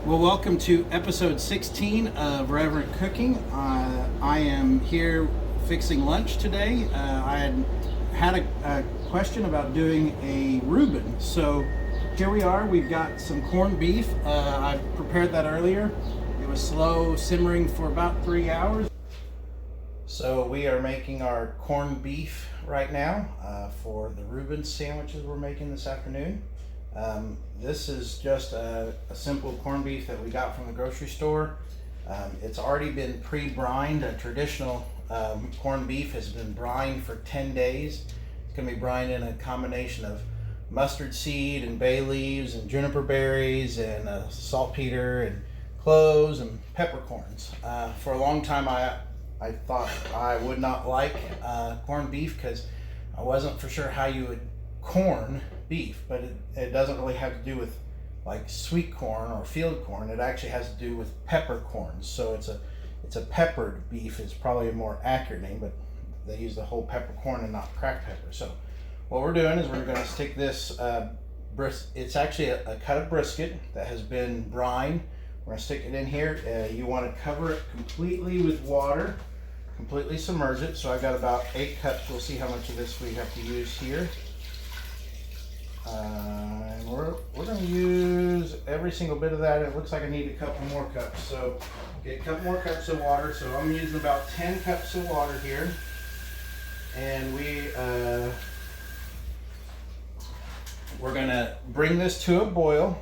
Well, welcome to episode 16 of Reverent Cooking. I am here fixing lunch today. I had a question about doing a Reuben. So here we are. We've got some corned beef. I prepared that earlier. It was slow simmering for about 3 hours. So we are making our corned beef right now for the Reuben sandwiches we're making this afternoon. This is just a simple corned beef that we got from the grocery store. It's already been pre-brined. A traditional corned beef has been brined for 10 days. It's going to be brined in a combination of mustard seed and bay leaves and juniper berries and saltpeter and cloves and peppercorns. For a long time I thought I would not like corned beef because I wasn't for sure how you would corn beef, but it doesn't really have to do with like sweet corn or field corn. It actually has to do with peppercorns. So it's a peppered beef is probably a more accurate name, but they use the whole peppercorn and not cracked pepper. So what we're doing is we're going to stick this it's actually a cut of brisket that has been brined. We're going to stick it in here. You want to cover it completely with water, completely submerge it. So I've got about 8 cups. We'll see how much of this we have to use here. And we're going to use every single bit of that. It looks like I need a couple more cups. So get a couple more cups of water. So I'm using about 10 cups of water here. And we're going to bring this to a boil.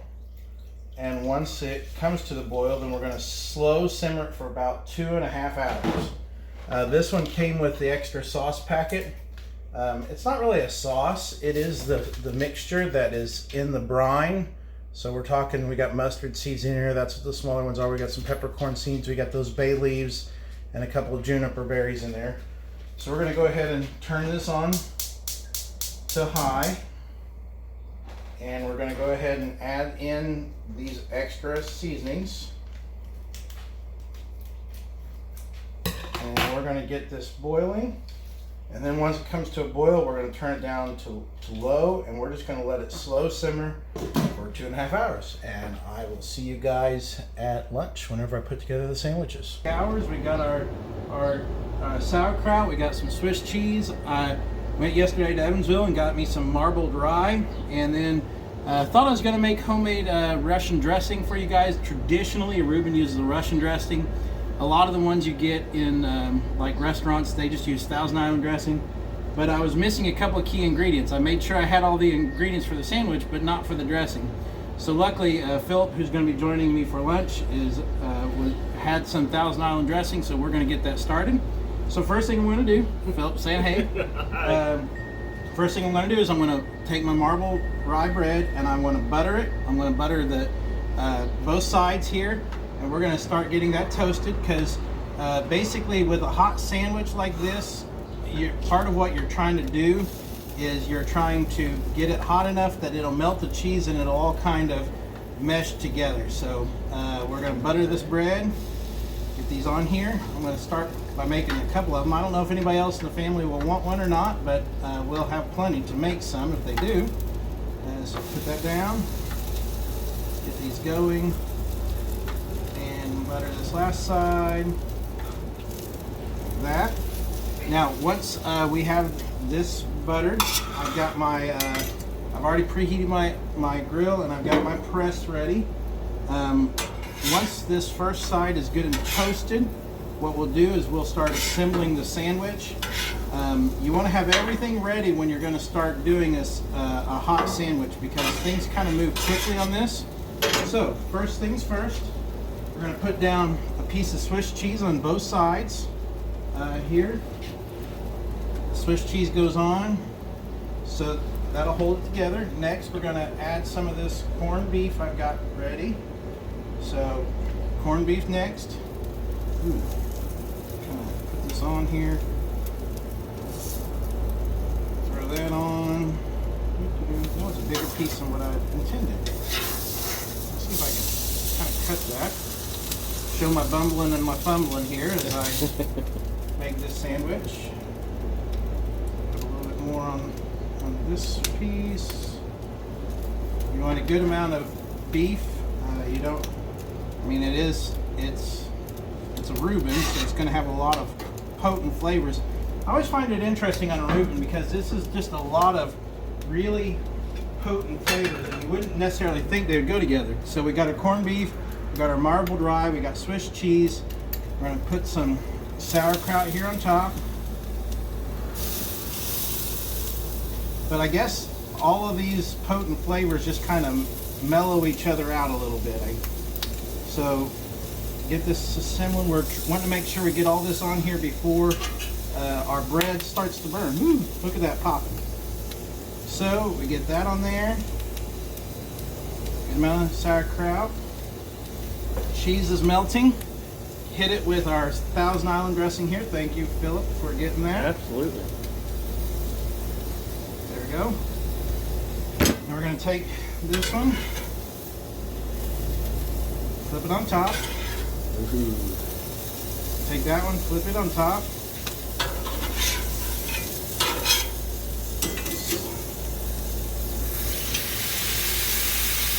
And once it comes to the boil, then we're going to slow simmer it for about 2.5 hours. This one came with the extra sauce packet. It's not really a sauce. It is the mixture that is in the brine. So we're talking, we got mustard seeds in here. That's what the smaller ones are. We got some peppercorn seeds. We got those bay leaves and a couple of juniper berries in there. So we're going to go ahead and turn this on to high. And we're going to go ahead and add in these extra seasonings. And we're going to get this boiling. And then once it comes to a boil, we're going to turn it down to low, and we're just going to let it slow simmer for 2.5 hours. And I will see you guys at lunch whenever I put together the sandwiches. We got our sauerkraut. We got some Swiss cheese. I went yesterday to Evansville and got me some marbled rye, and then thought I was going to make homemade Russian dressing for you guys. Traditionally, Reuben uses the Russian dressing. A lot of the ones you get in like restaurants, they just use Thousand Island dressing. But I was missing a couple of key ingredients. I made sure I had all the ingredients for the sandwich, but not for the dressing. So luckily, Philip, who's going to be joining me for lunch, had some Thousand Island dressing, so we're going to get that started. So first thing I'm going to do, Philip saying hey. First thing I'm going to do is I'm going to take my marbled rye bread and I'm going to butter it. I'm going to butter the both sides here. And we're going to start getting that toasted because basically with a hot sandwich like this, part of what you're trying to do is you're trying to get it hot enough that it'll melt the cheese and it'll all kind of mesh together. So we're going to butter this bread, get these on here. I'm going to start by making a couple of them. I don't know if anybody else in the family will want one or not, but we'll have plenty to make some if they do. So put that down, get these going. Butter this last side, like that. Now once we have this buttered, I've got I've already preheated my grill and I've got my press ready. Once this first side is good and toasted, what we'll do is we'll start assembling the sandwich. You want to have everything ready when you're going to start doing a hot sandwich because things kind of move quickly on this. So first things first, we're going to put down a piece of Swiss cheese on both sides here. The Swiss cheese goes on, so that'll hold it together. Next, we're going to add some of this corned beef I've got ready. So, corned beef next. Kind of put this on here. Throw that on. That was a bigger piece than what I intended. Let's see if I can kind of cut that. Show my bumbling and my fumbling here as I make this sandwich. Put a little bit more on this piece. You want a good amount of beef. You don't I mean, it's a Reuben, so it's going to have a lot of potent flavors. I always find it interesting on a Reuben because this is just a lot of really potent flavors, and you wouldn't necessarily think they would go together. So we got our corned beef, we got our marbled rye, we got Swiss cheese. We're going to put some sauerkraut here on top. But I guess all of these potent flavors just kind of mellow each other out a little bit. So get this assembling. We're wanting to make sure we get all this on here before our bread starts to burn. Woo, look at that popping. So we get that on there. Good amount of sauerkraut. Cheese is melting. Hit it with our Thousand Island dressing here. Thank you, Philip, for getting that. Absolutely. There we go. Now we're going to take this one, flip it on top. Ooh. Take that one, flip it on top.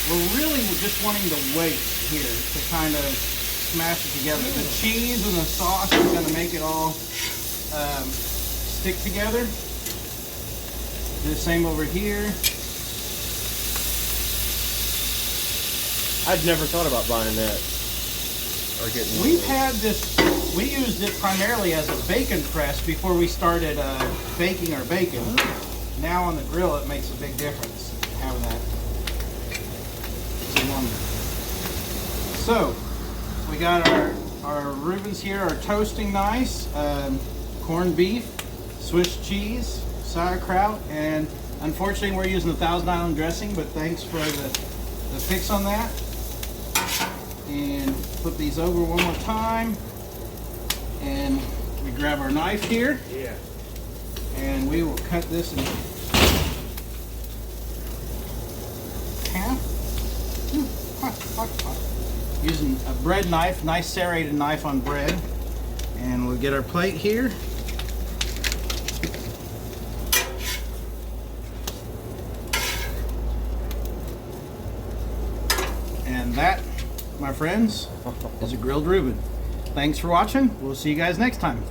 We're really just wanting the weight here to kind of smash it together. The cheese and the sauce is going to make it all stick together. Do the same over here. I'd never thought about buying that or getting. We've had this. We used it primarily as a bacon press before we started baking our bacon. Now on the grill, it makes a big difference having that. So we got our Reubens here are toasting nice. Corned beef, Swiss cheese, sauerkraut, and unfortunately we're using the Thousand Island dressing, but thanks for the fix on that. And flip these over one more time. And we grab our knife here. Yeah. And we will cut this in half. Hot, hot, hot. Using a bread knife, nice serrated knife on bread. And we'll get our plate here. And that, my friends, is a grilled Reuben. Thanks for watching. We'll see you guys next time.